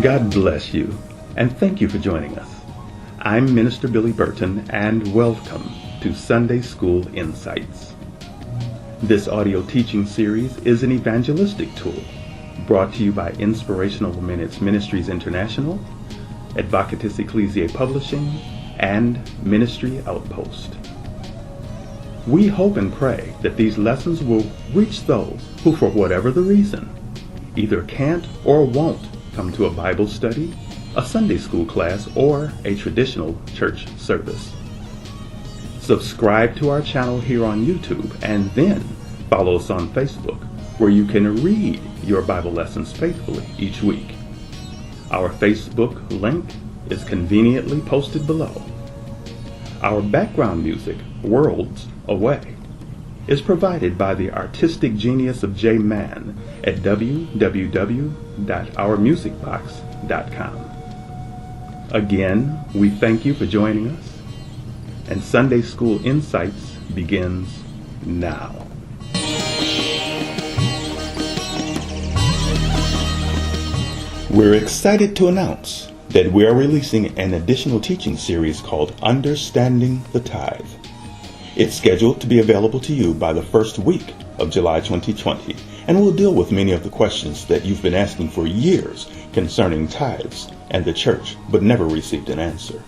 God bless you, and thank you for joining us. I'm Minister Billy Burton, and welcome to Sunday School Insights. This audio teaching series is an evangelistic tool brought to you by Inspirational Minutes Ministries International, Advocatus Ecclesiae Publishing, and Ministry Outpost. We hope and pray that these lessons will reach those who, for whatever the reason, either can't or won't come to a Bible study, a Sunday school class, or a traditional church service. Subscribe to our channel here on YouTube and then follow us on Facebook, where you can read your Bible lessons faithfully each week. Our Facebook link is conveniently posted below. Our background music, Worlds Away, is provided by the artistic genius of J Man at www.ourmusicbox.com. Again, we thank you for joining us, and Sunday School Insights begins now. We're excited to announce that we are releasing an additional teaching series called Understanding the Tithe. It's scheduled to be available to you by the first week of July 2020, and will deal with many of the questions that you've been asking for years concerning tithes and the church, but never received an answer.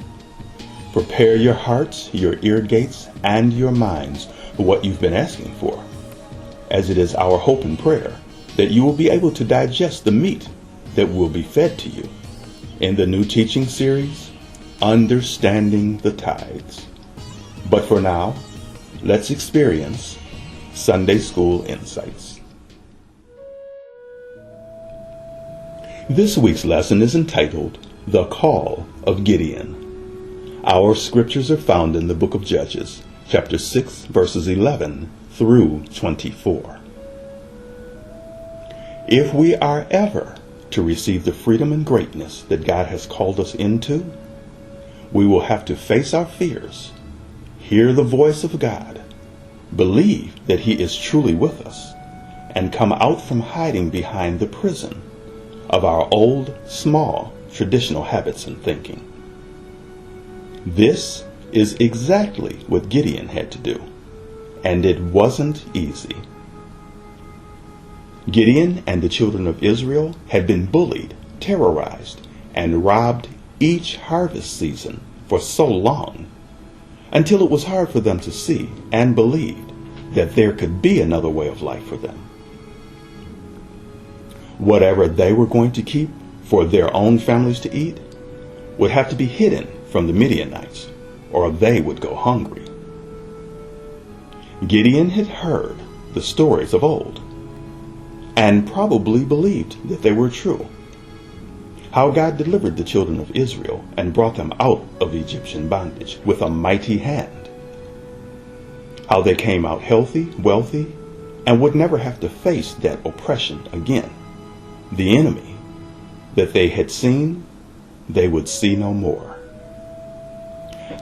Prepare your hearts, your ear gates, and your minds for what you've been asking for, as it is our hope and prayer that you will be able to digest the meat that will be fed to you in the new teaching series, Understanding the Tithes. But for now, let's experience Sunday School Insights. This week's lesson is entitled, The Call of Gideon. Our scriptures are found in the book of Judges, chapter 6, verses 11 through 24. If we are ever to receive the freedom and greatness that God has called us into, we will have to face our fears, hear the voice of God, believe that He is truly with us, and come out from hiding behind the prison of our old, small, traditional habits and thinking. This is exactly what Gideon had to do, and it wasn't easy. Gideon and the children of Israel had been bullied, terrorized, and robbed each harvest season for so long, until it was hard for them to see and believe that there could be another way of life for them. Whatever they were going to keep for their own families to eat would have to be hidden from the Midianites, or they would go hungry. Gideon had heard the stories of old, and probably believed that they were true. How God delivered the children of Israel and brought them out of Egyptian bondage with a mighty hand. How they came out healthy, wealthy, and would never have to face that oppression again. The enemy that they had seen, they would see no more.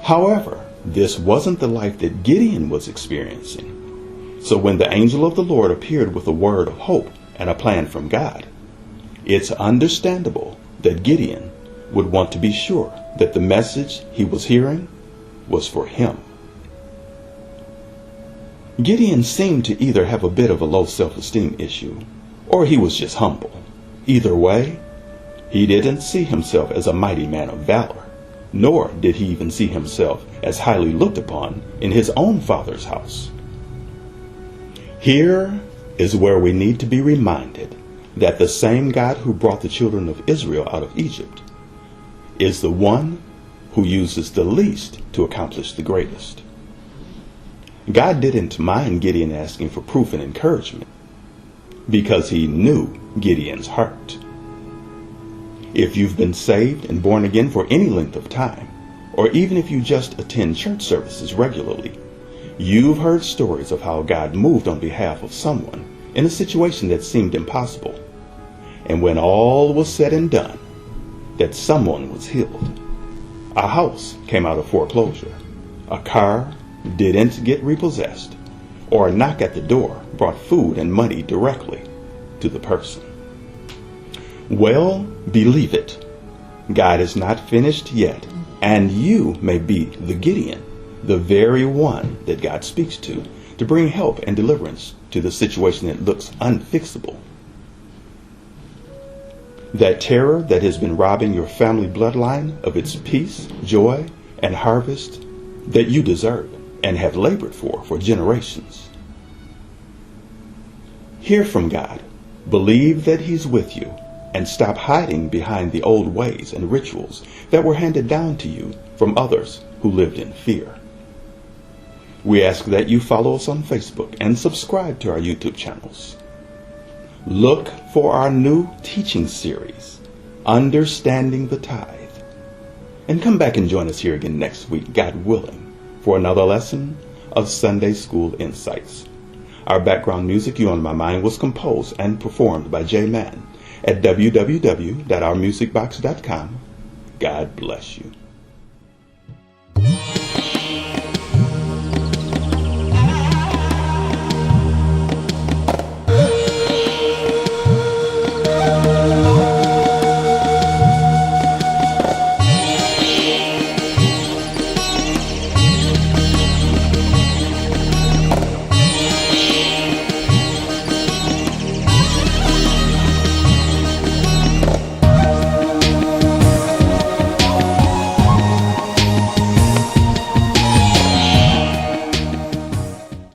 However, this wasn't the life that Gideon was experiencing. So when the angel of the Lord appeared with a word of hope and a plan from God, it's understandable that Gideon would want to be sure that the message he was hearing was for him. Gideon seemed to either have a bit of a low self-esteem issue, or he was just humble. Either way, he didn't see himself as a mighty man of valor, nor did he even see himself as highly looked upon in his own father's house. Here is where we need to be reminded that the same God who brought the children of Israel out of Egypt is the one who uses the least to accomplish the greatest. God didn't mind Gideon asking for proof and encouragement because He knew Gideon's heart. If you've been saved and born again for any length of time, or even if you just attend church services regularly, you've heard stories of how God moved on behalf of someone in a situation that seemed impossible. And when all was said and done, that someone was healed. A house came out of foreclosure. A car didn't get repossessed. Or a knock at the door brought food and money directly to the person. Well, believe it, God is not finished yet, and you may be the Gideon, the very one that God speaks to bring help and deliverance to the situation that looks unfixable. That terror that has been robbing your family bloodline of its peace, joy, and harvest that you deserve and have labored for generations. Hear from God, believe that He's with you, and stop hiding behind the old ways and rituals that were handed down to you from others who lived in fear. We ask that you follow us on Facebook and subscribe to our YouTube channels. Look for our new teaching series, Understanding the Tithe. And come back and join us here again next week, God willing, for another lesson of Sunday School Insights. Our background music, You On My Mind, was composed and performed by J Man at www.ourmusicbox.com. God bless you.